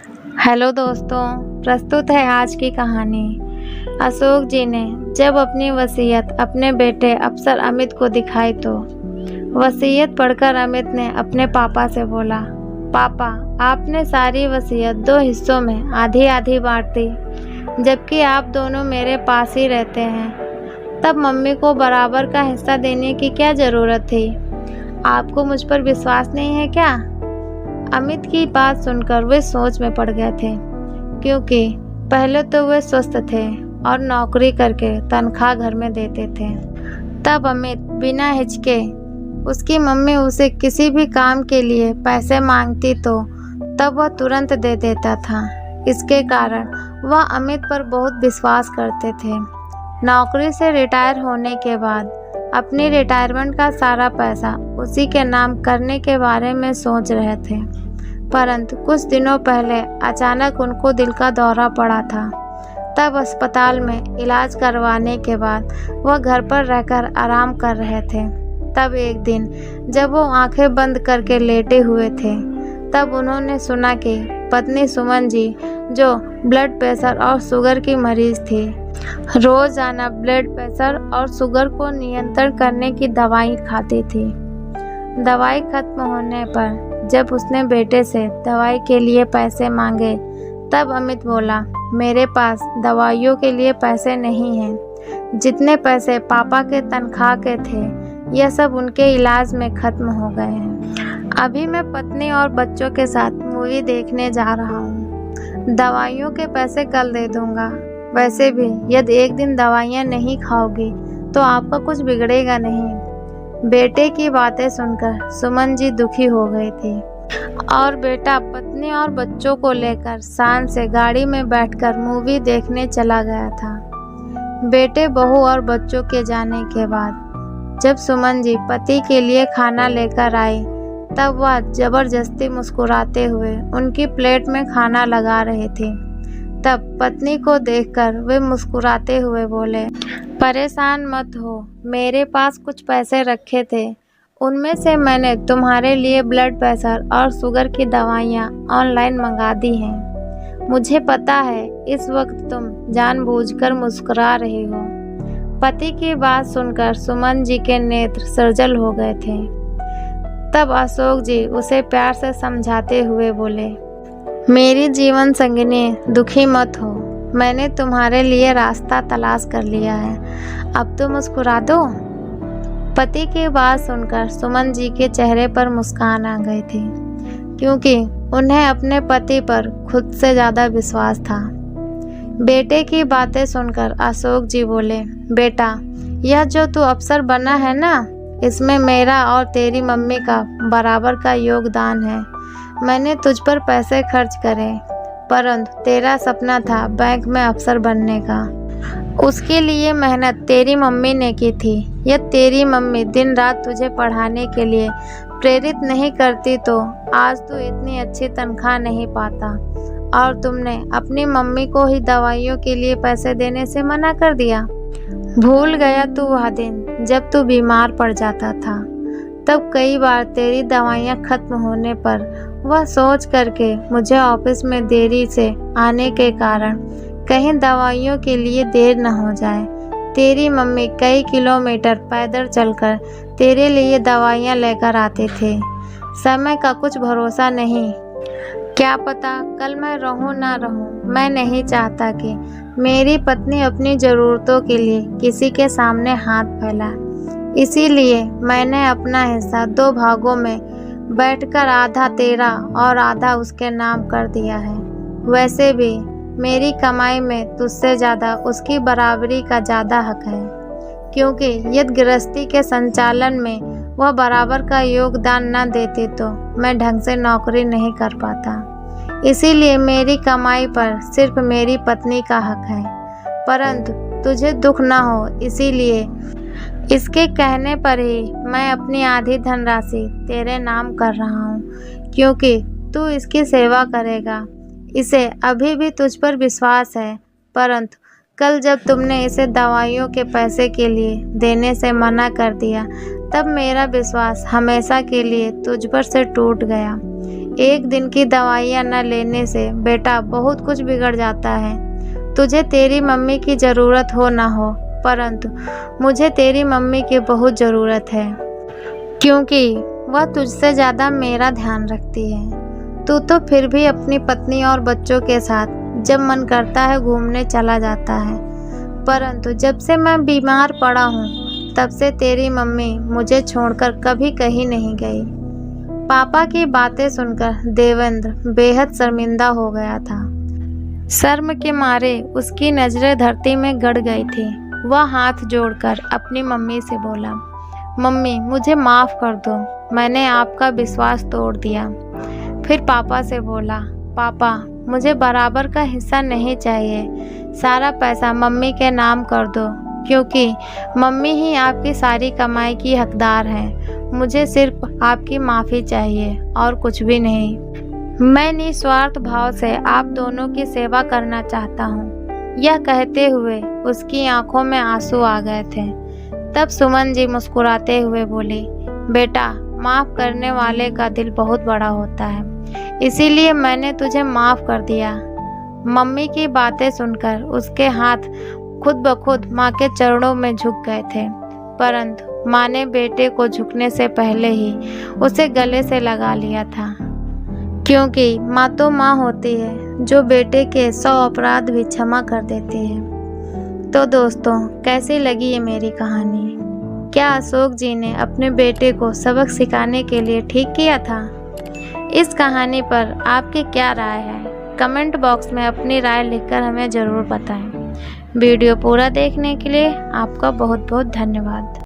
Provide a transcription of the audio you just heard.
Hello दोस्तों, प्रस्तुत है आज की कहानी। अशोक जी ने जब अपनी वसीयत अपने बेटे अफसर अमित को दिखाई तो वसीयत पढ़कर अमित ने अपने पापा से बोला, पापा, आपने सारी वसीयत 2 हिस्सों में आधी आधी बांट दी, जबकि आप दोनों मेरे पास ही रहते हैं। तब मम्मी को बराबर का हिस्सा देने की क्या ज़रूरत थी? आपको मुझ पर विश्वास नहीं है क्या? अमित की बात सुनकर वे सोच में पड़ गए थे, क्योंकि पहले तो वे स्वस्थ थे और नौकरी करके तनख्वाह घर में देते थे। तब अमित बिना हिचके उसकी मम्मी उसे किसी भी काम के लिए पैसे मांगती तो तब वह तुरंत दे देता था। इसके कारण वह अमित पर बहुत विश्वास करते थे। नौकरी से रिटायर होने के बाद अपनी रिटायरमेंट का सारा पैसा उसी के नाम करने के बारे में सोच रहे थे, परंतु कुछ दिनों पहले अचानक उनको दिल का दौरा पड़ा था। तब अस्पताल में इलाज करवाने के बाद वह घर पर रहकर आराम कर रहे थे। तब एक दिन जब वो आंखें बंद करके लेटे हुए थे, तब उन्होंने सुना कि पत्नी सुमन जी, जो ब्लड प्रेशर और शुगर की मरीज थी, रोजाना ब्लड प्रेशर और शुगर को नियंत्रण करने की दवाई खाती थी। दवाई खत्म होने पर जब उसने बेटे से दवाई के लिए पैसे मांगे, तब अमित बोला, मेरे पास दवाइयों के लिए पैसे नहीं हैं। जितने पैसे पापा के तनख्वाह के थे, यह सब उनके इलाज में खत्म हो गए हैं। अभी मैं पत्नी और बच्चों के साथ मूवी देखने जा रहा हूँ। दवाइयों के पैसे कल दे दूँगा। वैसे भी यदि एक दिन दवाइयाँ नहीं खाओगी तो आपका कुछ बिगड़ेगा नहीं। बेटे की बातें सुनकर सुमन जी दुखी हो गई थी और बेटा पत्नी और बच्चों को लेकर शान से गाड़ी में बैठकर मूवी देखने चला गया था। बेटे, बहू और बच्चों के जाने के बाद जब सुमन जी पति के लिए खाना लेकर आई, तब वह जबरदस्ती मुस्कुराते हुए उनकी प्लेट में खाना लगा रहे थे। तब पत्नी को देखकर वे मुस्कुराते हुए बोले, परेशान मत हो, मेरे पास कुछ पैसे रखे थे, उनमें से मैंने तुम्हारे लिए ब्लड प्रेशर और शुगर की दवाइयाँ ऑनलाइन मंगा दी हैं। मुझे पता है इस वक्त तुम जानबूझकर मुस्कुरा रहे हो। पति की बात सुनकर सुमन जी के नेत्र सजल हो गए थे। तब अशोक जी उसे प्यार से समझाते हुए बोले, मेरी जीवन संगिनी, दुखी मत हो, मैंने तुम्हारे लिए रास्ता तलाश कर लिया है, अब तो मुस्कुरा दो। पति की बात सुनकर सुमन जी के चेहरे पर मुस्कान आ गई थी, क्योंकि उन्हें अपने पति पर खुद से ज़्यादा विश्वास था। बेटे की बातें सुनकर अशोक जी बोले, बेटा, यह जो तू अफसर बना है ना, इसमें मेरा और तेरी मम्मी का बराबर का योगदान है। मैंने तुझ पर पैसे खर्च करे, परंतु तेरा सपना था बैंक में अफसर बनने का। उसके लिए मेहनत तेरी मम्मी ने की थी। यदि तेरी मम्मी दिन रात तुझे पढ़ाने के लिए प्रेरित नहीं करती तो आज तू इतनी अच्छी तनख्वाह नहीं पाता। और तुमने अपनी मम्मी को ही दवाइयों के लिए पैसे देने से मना कर दिया। भूल गया तू वह दिन जब तू बीमार पड़ जाता था। तब कई बार तेरी दवाइयाँ खत्म होने पर वह सोच करके मुझे ऑफिस में देरी से आने के कारण कहीं दवाइयों के लिए देर न हो जाए, तेरी मम्मी कई किलोमीटर पैदल चलकर तेरे लिए दवाइयाँ लेकर आते थे। समय का कुछ भरोसा नहीं, क्या पता कल मैं रहूं ना रहूं। मैं नहीं चाहता कि मेरी पत्नी अपनी ज़रूरतों के लिए किसी के सामने हाथ फैलाए। इसीलिए मैंने अपना हिस्सा 2 भागों में बैठकर आधा तेरा और आधा उसके नाम कर दिया है। वैसे भी मेरी कमाई में तुझसे ज़्यादा उसकी बराबरी का ज़्यादा हक है, क्योंकि यदि गृहस्थी के संचालन में वह बराबर का योगदान न देती तो मैं ढंग से नौकरी नहीं कर पाता। इसीलिए मेरी कमाई पर सिर्फ मेरी पत्नी का हक है, परंतु तुझे दुख ना हो, इसीलिए इसके कहने पर ही मैं अपनी आधी धनराशि तेरे नाम कर रहा हूँ, क्योंकि तू इसकी सेवा करेगा। इसे अभी भी तुझ पर विश्वास है, परंतु कल जब तुमने इसे दवाइयों के पैसे के लिए देने से मना कर दिया, तब मेरा विश्वास हमेशा के लिए तुझ पर से टूट गया। एक दिन की दवाइयाँ न लेने से बेटा बहुत कुछ बिगड़ जाता है। तुझे तेरी मम्मी की ज़रूरत हो ना हो, परंतु मुझे तेरी मम्मी की बहुत ज़रूरत है, क्योंकि वह तुझसे ज़्यादा मेरा ध्यान रखती है। तू तो फिर भी अपनी पत्नी और बच्चों के साथ जब मन करता है घूमने चला जाता है, परंतु जब से मैं बीमार पड़ा हूँ तब से तेरी मम्मी मुझे छोड़कर कभी कहीं नहीं गई। पापा की बातें सुनकर देवेंद्र बेहद शर्मिंदा हो गया था। शर्म के मारे उसकी नज़रें धरती में गड़ गई थी। वह हाथ जोड़कर अपनी मम्मी से बोला, मम्मी मुझे माफ़ कर दो, मैंने आपका विश्वास तोड़ दिया। फिर पापा से बोला, पापा मुझे बराबर का हिस्सा नहीं चाहिए, सारा पैसा मम्मी के नाम कर दो, क्योंकि मम्मी ही आपकी सारी कमाई की हकदार हैं। मुझे सिर्फ आपकी माफ़ी चाहिए और कुछ भी नहीं। मैं निस्वार्थ भाव से आप दोनों की सेवा करना चाहता हूँ। यह कहते हुए उसकी आंखों में आंसू आ गए थे। तब सुमन जी मुस्कुराते हुए बोली, बेटा माफ़ करने वाले का दिल बहुत बड़ा होता है, इसीलिए मैंने तुझे माफ़ कर दिया। मम्मी की बातें सुनकर उसके हाथ खुद ब खुद माँ के चरणों में झुक गए थे, परंतु माँ ने बेटे को झुकने से पहले ही उसे गले से लगा लिया था, क्योंकि माँ तो माँ होती है जो बेटे के 100 अपराध भी क्षमा कर देती है। तो दोस्तों, कैसी लगी ये मेरी कहानी? क्या अशोक जी ने अपने बेटे को सबक सिखाने के लिए ठीक किया था? इस कहानी पर आपकी क्या राय है? कमेंट बॉक्स में अपनी राय लिखकर हमें ज़रूर बताएं। वीडियो पूरा देखने के लिए आपका बहुत बहुत धन्यवाद।